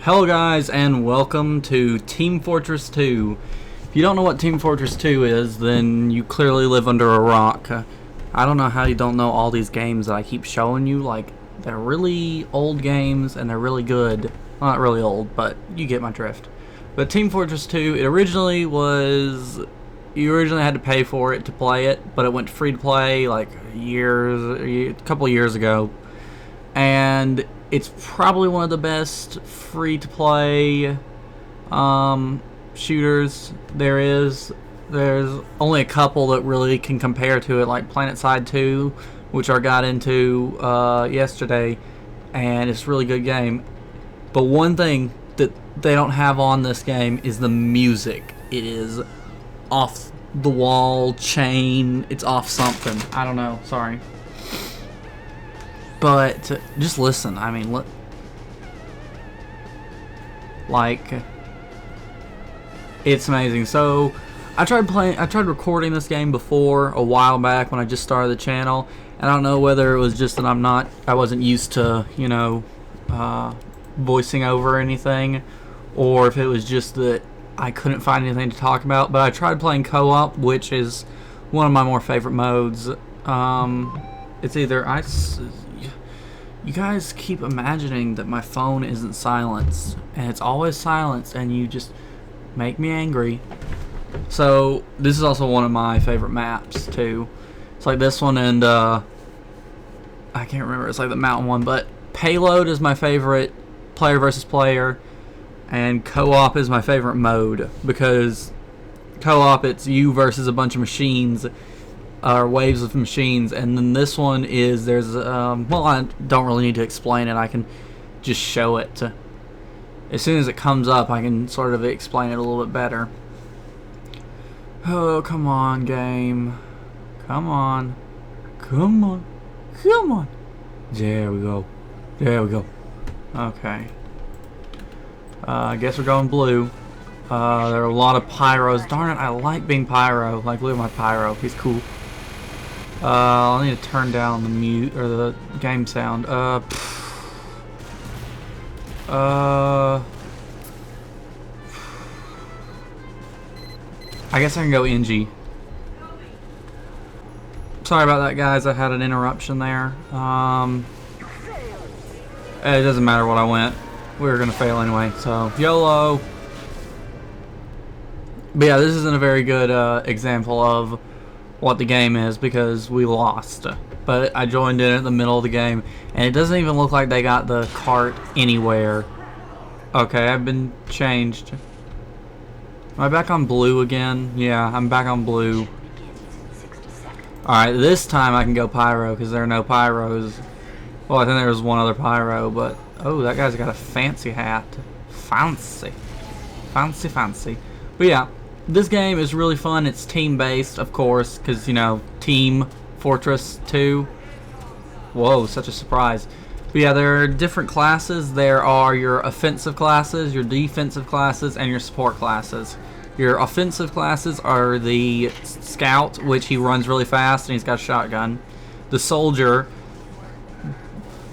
Hello guys, and welcome to Team Fortress 2. If you don't know what Team Fortress 2 is, then you clearly live under a rock. I don't know how you don't know all these games that I keep showing you. Like, they're really old games and they're really good. Well, not really old, but you get my drift. But Team Fortress 2, you originally had to pay for it to play it, but it went free to play like a couple years ago. And it's probably one of the best free-to-play shooters there is. There's only a couple that really can compare to it, like PlanetSide 2, which I got into yesterday, and it's a really good game. But one thing that they don't have on this game is the music. It is off the wall, chain, it's off something. I don't know, sorry. But just listen. I mean, look, like, it's amazing. So I tried recording this game before a while back when I just started the channel, and I don't know whether it was just that I wasn't used to, you know, voicing over anything, or if it was just that I couldn't find anything to talk about. But I tried playing co-op, which is one of my more favorite modes. It's either you guys keep imagining that my phone isn't silenced, and it's always silenced, and you just make me angry. So this is also one of my favorite maps too. It's like this one, and I can't remember, it's like the mountain one, but Payload is my favorite player versus player, and co-op is my favorite mode, because co-op, it's you versus a bunch of machines, or waves of machines. And then this one is, there's well, I don't really need to explain it, I can just show it. As soon as it comes up, I can sort of explain it a little bit better. Oh, come on, game. Come on. Come on. Come on. There we go. There we go. Okay. I guess we're going blue. There are a lot of pyros. Darn it, I like being pyro. Like, look at my pyro. He's cool. I need to turn down the mute or the game sound. I guess I can go NG. Sorry about that, guys. I had an interruption there. It doesn't matter what I went. We were gonna fail anyway. So YOLO. But yeah, this isn't a very good example of what the game is, because we lost. But I joined in at the middle of the game, and it doesn't even look like they got the cart anywhere. Okay, I've been changed. Am I back on blue again? Yeah, I'm back on blue. Alright, this time I can go pyro, because there are no pyros. Well, I think there was one other pyro, but oh, that guy's got a fancy hat. Fancy. Fancy, fancy. But yeah, this game is really fun. It's team-based, of course, because, you know, Team Fortress 2. Whoa, such a surprise. But yeah, there are different classes. There are your offensive classes, your defensive classes, and your support classes. Your offensive classes are the Scout, which he runs really fast, and he's got a shotgun. The Soldier,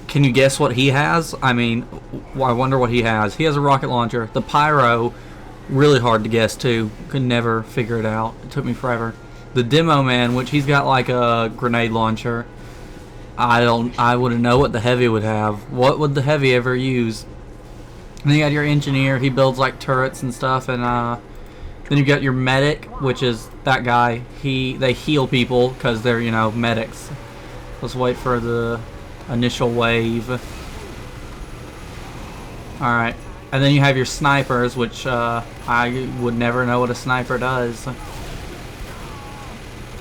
can you guess what he has? I mean, I wonder what he has. He has a rocket launcher. The Pyro, really hard to guess too. Could never figure it out. It took me forever. The Demo Man, which he's got like a grenade launcher. I wouldn't know what the Heavy would have. What would the Heavy ever use? And then you got your Engineer. He builds like turrets and stuff. And then you got your Medic, which is that guy. They heal people because they're, you know, medics. Let's wait for the initial wave. All right. And then you have your snipers, which I would never know what a sniper does.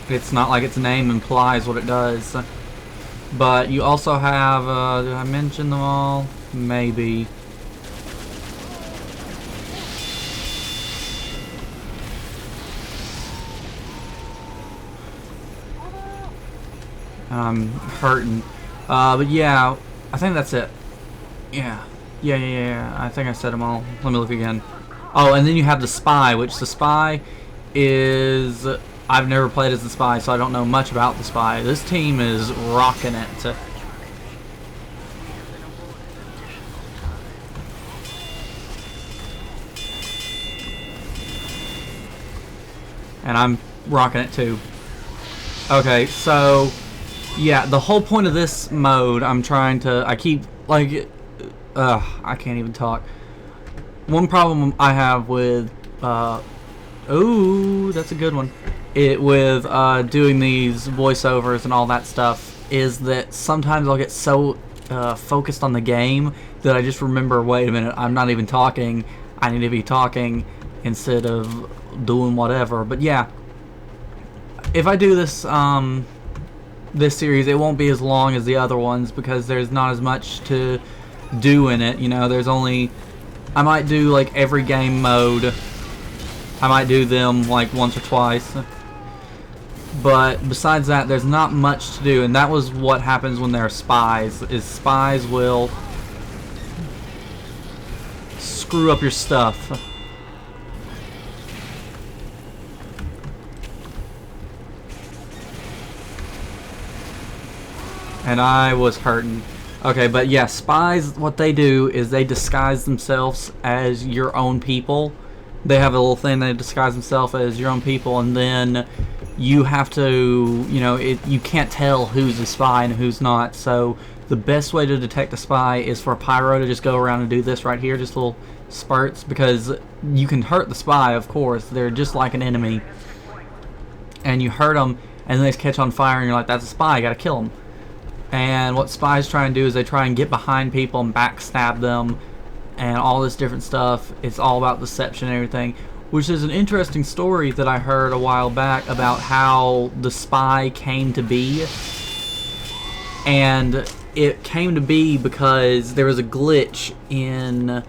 It's not like its name implies what it does. But you also have, did I mention them all? Maybe. I'm hurting. But yeah, I think that's it. Yeah. Yeah. I think I said them all. Let me look again. Oh, and then you have the Spy, which the Spy is... I've never played as the Spy, so I don't know much about the Spy. This team is rocking it. and I'm rocking it too. Okay, so yeah, the whole point of this mode, I keep like, I can't even talk. One problem I have with, ooh, that's a good one. With doing these voiceovers and all that stuff is that sometimes I'll get so focused on the game that I just remember, wait a minute, I'm not even talking. I need to be talking instead of doing whatever. But yeah, if I do this this series, it won't be as long as the other ones because there's not as much to do in it. You know, there's only, I might do like every game mode. I might do them like once or twice. But besides that, there's not much to do, and that was what happens when there are spies. Is spies will screw up your stuff. And I was hurting. Okay, but yeah, spies, what they do is they disguise themselves as your own people. They have a little thing, they disguise themselves as your own people, and then you have to, you know, you can't tell who's a spy and who's not. So the best way to detect a spy is for a pyro to just go around and do this right here, just little spurts, because you can hurt the spy, of course. They're just like an enemy. And you hurt them, and then they catch on fire, and you're like, that's a spy, you gotta kill them. And what spies try and do is they try and get behind people and backstab them and all this different stuff. It's all about deception and everything, which is an interesting story that I heard a while back about how the spy came to be. And it came to be because there was a glitch in,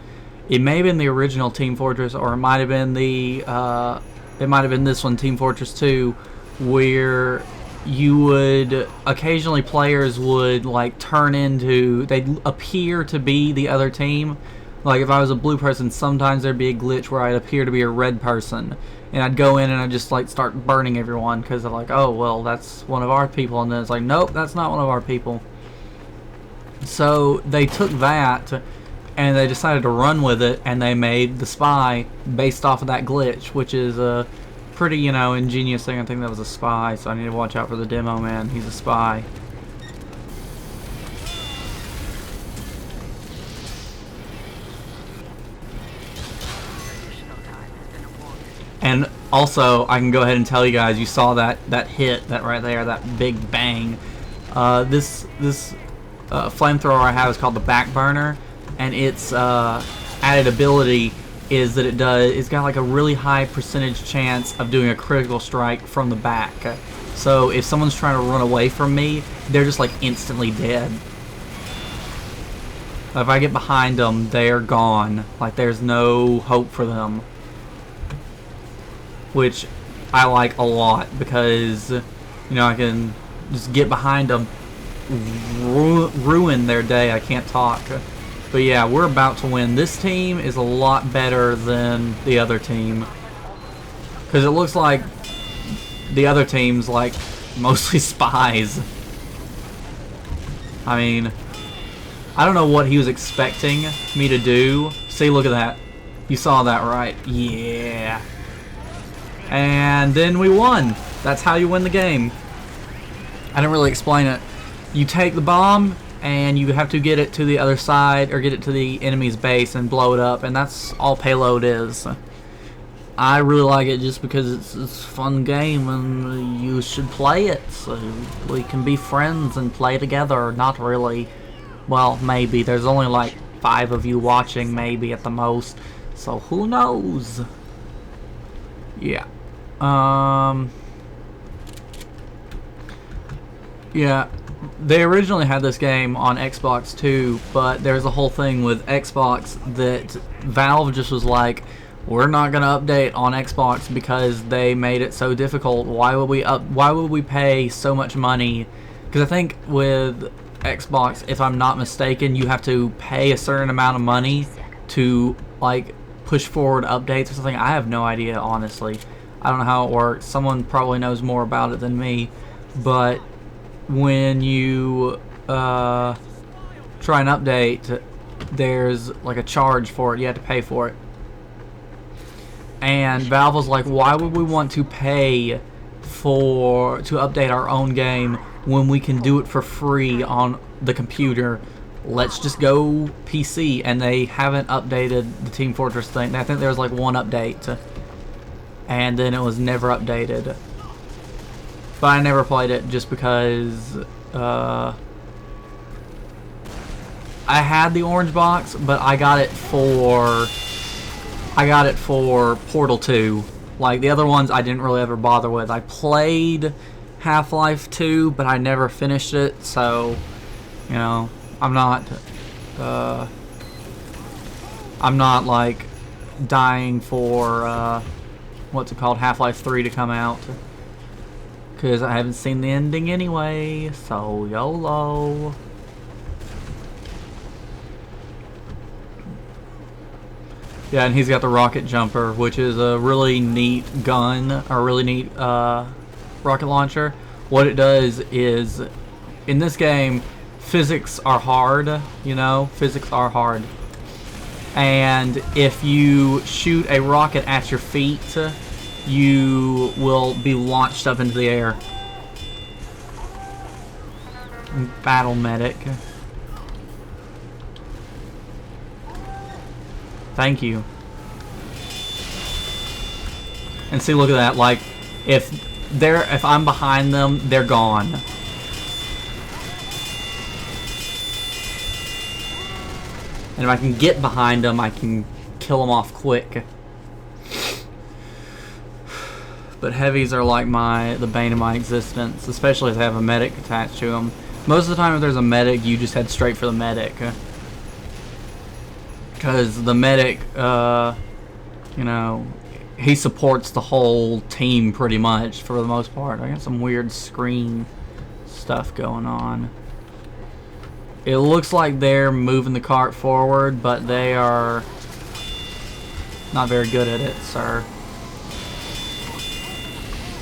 it may have been the original Team Fortress, or it might have been this one, Team Fortress 2, where you would, occasionally players would like turn into, they'd appear to be the other team. Like if I was a blue person, sometimes there'd be a glitch where I'd appear to be a red person, and I'd go in and I'd just like start burning everyone because they're like, oh well, that's one of our people, and then it's like, nope, that's not one of our people. So they took that and they decided to run with it, and they made the spy based off of that glitch, which is a pretty, you know, ingenious thing. I think that was a spy, so I need to watch out for the demo man. He's a spy. And also, I can go ahead and tell you guys, you saw that hit, that right there, that big bang. This flamethrower I have is called the Back Burner, and its added ability is that it's got like a really high percentage chance of doing a critical strike from the back. So if someone's trying to run away from me, they're just like instantly dead. If I get behind them, they're gone. Like there's no hope for them. Which I like a lot because, you know, I can just get behind them, ruin their day. I can't talk. But yeah, we're about to win. This team is a lot better than the other team, because it looks like the other team's like mostly spies. I mean, I don't know what he was expecting me to do. See, look at that. You saw that, right? Yeah. And then we won. That's how you win the game. I didn't really explain it. You take the bomb, and you have to get it to the other side, or get it to the enemy's base and blow it up, and that's all Payload is. I really like it just because it's a fun game, and you should play it, so we can be friends and play together. Not really. Well, maybe. There's only like 5 of you watching, maybe at the most, so who knows? Yeah. Yeah. They originally had this game on Xbox too, but there's a whole thing with Xbox that Valve just was like, we're not gonna update on Xbox because they made it so difficult. Why would we pay so much money? Because I think with Xbox, if I'm not mistaken, you have to pay a certain amount of money to like push forward updates or something. I have no idea, honestly. I don't know how it works. Someone probably knows more about it than me, but when you try and update, there's like a charge for it. You have to pay for it. And Valve was like, why would we want to pay to update our own game when we can do it for free on the computer? Let's just go PC. And they haven't updated the Team Fortress thing. I think there was like one update, and then it was never updated. But I never played it just because I had the orange box, but I got it for Portal 2. Like, the other ones I didn't really ever bother with. I played Half-Life 2, but I never finished it, so, you know, I'm not like dying for what's it called, Half-Life 3 to come out, because I haven't seen the ending anyway, so YOLO. Yeah, and he's got the rocket jumper, which is a really neat gun, or really neat rocket launcher. What it does is, in this game, physics are hard, you know? Physics are hard. And if you shoot a rocket at your feet, you will be launched up into the air. Battle medic. Thank you. And see, look at that. Like, if I'm behind them, they're gone. And if I can get behind them, I can kill them off quick. But heavies are like the bane of my existence, especially if they have a medic attached to them. Most of the time, if there's a medic, you just head straight for the medic. Because the medic, you know, he supports the whole team pretty much for the most part. I got some weird screen stuff going on. It looks like they're moving the cart forward, but they are not very good at it, sir.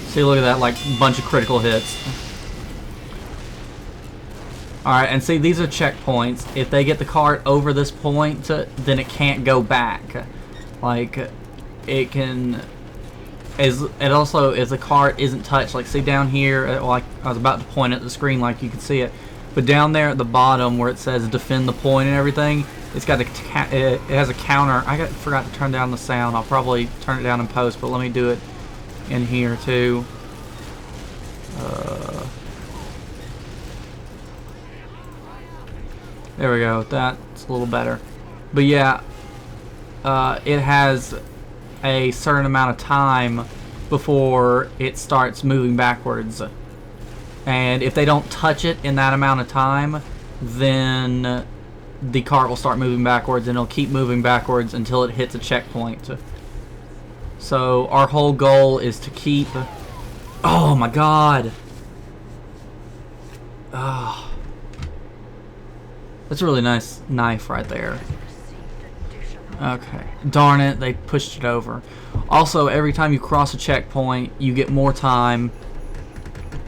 See, look at that, like, bunch of critical hits. Alright, and see, these are checkpoints. If they get the cart over this point, then it can't go back. Like, it can... It also, if the cart isn't touched, like, see down here, like, I was about to point at the screen like you can see it, but down there at the bottom where it says defend the point and everything, it's got it has a counter. I forgot to turn down the sound. I'll probably turn it down in post, but let me do it in here too. There we go. That's a little better. But yeah, it has a certain amount of time before it starts moving backwards. And if they don't touch it in that amount of time, then the cart will start moving backwards, and it'll keep moving backwards until it hits a checkpoint. So our whole goal is to keep... Oh my god! Oh. That's a really nice knife right there. Okay. Darn it, they pushed it over. Also, every time you cross a checkpoint, you get more time,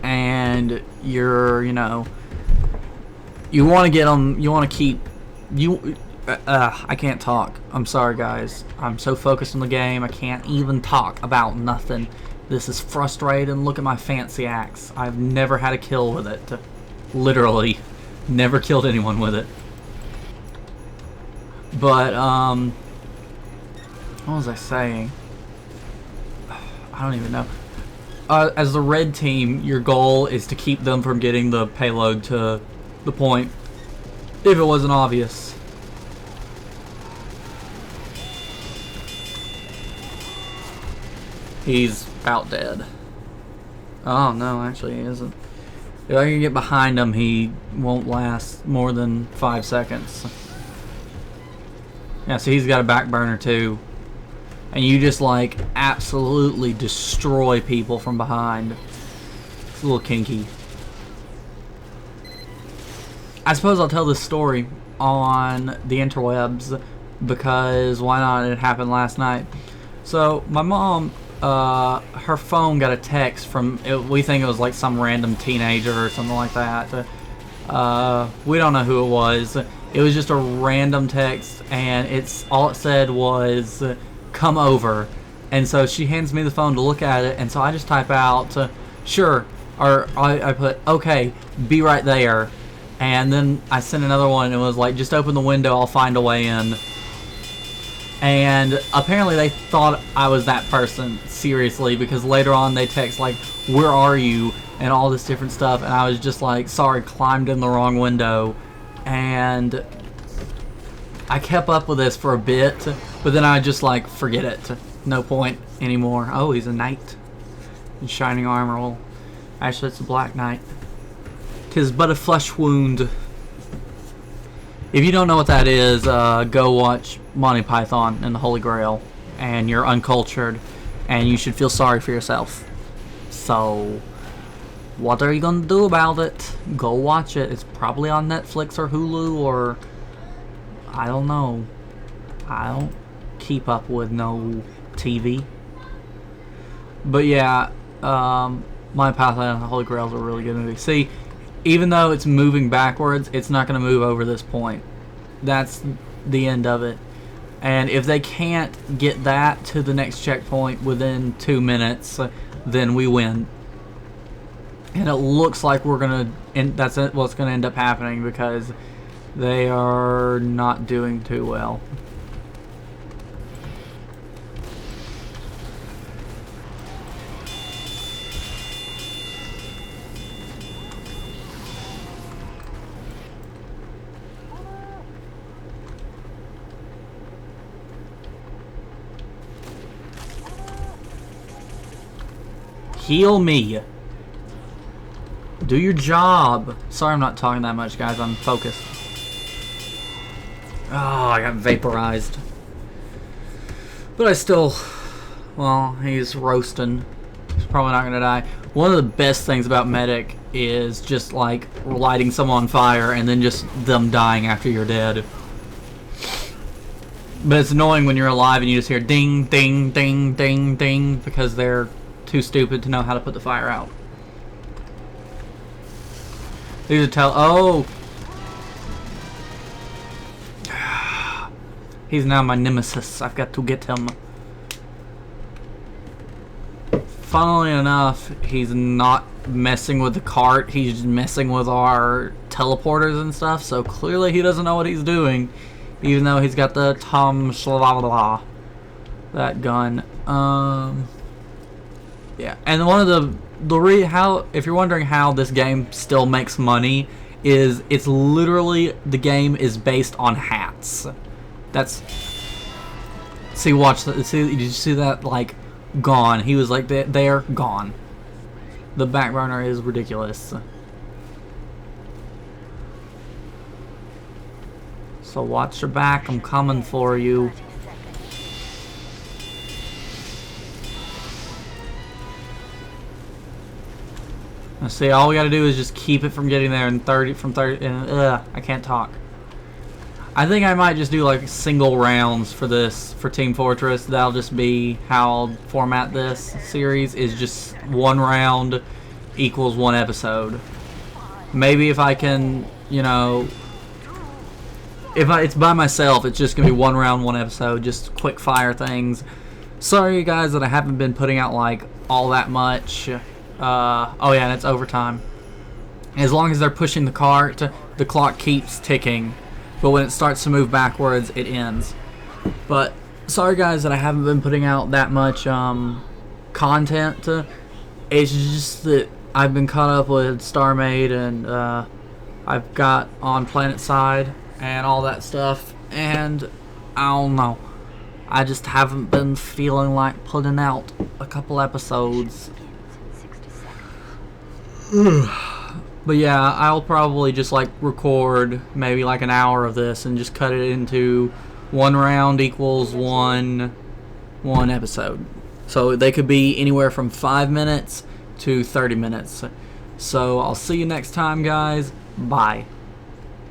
and you're, you know, you want to get them, you want to keep, I can't talk. I'm sorry, guys. I'm so focused on the game, I can't even talk about nothing. This is frustrating. Look at my fancy axe. I've never had a kill with it. Literally. Never killed anyone with it. But, what was I saying? I don't even know. As the red team, your goal is to keep them from getting the payload to the point, if it wasn't obvious. He's about dead. Oh, no, actually he isn't. If I can get behind him, he won't last more than 5 seconds. Yeah, so he's got a back burner too. And you just, like, absolutely destroy people from behind. It's a little kinky. I suppose I'll tell this story on the interwebs, because why not? It happened last night. So, my mom... her phone got a text from, we think it was like some random teenager or something like that. We don't know who it was. It was just a random text, and all it said was, come over. And so she hands me the phone to look at it, and so I just type out, sure, or I put, okay, be right there. And then I sent another one, and it was like, just open the window, I'll find a way in. And apparently they thought I was that person, seriously, because later on they text like, where are you, and all this different stuff, and I was just like, sorry, climbed in the wrong window. And I kept up with this for a bit, but then I just like, forget it, no point anymore. Oh, he's a knight in shining armor. Well, actually it's a black knight. 'Tis but a flesh wound. If you don't know what that is, go watch Monty Python and the Holy Grail, and you're uncultured, and you should feel sorry for yourself. So, what are you gonna do about it? Go watch it. It's probably on Netflix or Hulu or I don't know. I don't keep up with no TV. But yeah, Monty Python and the Holy Grail is a really good movie. See, even though it's moving backwards, it's not going to move over this point. That's the end of it. And if they can't get that to the next checkpoint within 2 minutes, then we win. And it looks like we're going to, that's what's going to end up happening, because they are not doing too well. Heal me. Do your job. Sorry I'm not talking that much, guys. I'm focused. Oh, I got vaporized. But I still... Well, he's roasting. He's probably not gonna die. One of the best things about Medic is just like lighting someone on fire and then just them dying after you're dead. But it's annoying when you're alive and you just hear ding, ding, ding, ding, ding, because they're too stupid to know how to put the fire out. These are oh! He's now my nemesis. I've got to get him. Funnily enough, he's not messing with the cart. He's just messing with our teleporters and stuff. So clearly he doesn't know what he's doing, even though he's got the that gun. Yeah, and one of the if you're wondering how this game still makes money, is it's literally, the game is based on hats. That's, see, watch, see, did you see that, like, gone? He was like, they're gone. The back burner is ridiculous. So watch your back, I'm coming for you. Now see, all we gotta do is just keep it from getting there in 30, I can't talk. I think I might just do like single rounds for this, for Team Fortress. That'll just be how I'll format this series, is just 1 round equals 1 episode. Maybe if I can, you know, if it's by myself, it's just gonna be 1 round, 1 episode, just quick fire things. Sorry guys that I haven't been putting out like all that much. Oh yeah, and it's overtime. As long as they're pushing the cart, the clock keeps ticking. But when it starts to move backwards, it ends. But sorry guys that I haven't been putting out that much content. It's just that I've been caught up with StarMade, and I've got on Planet Side and all that stuff, and I don't know. I just haven't been feeling like putting out a couple episodes. But yeah, I'll probably just like record maybe like an hour of this and just cut it into 1 round equals one episode. So they could be anywhere from 5 minutes to 30 minutes. So I'll see you next time, guys. Bye.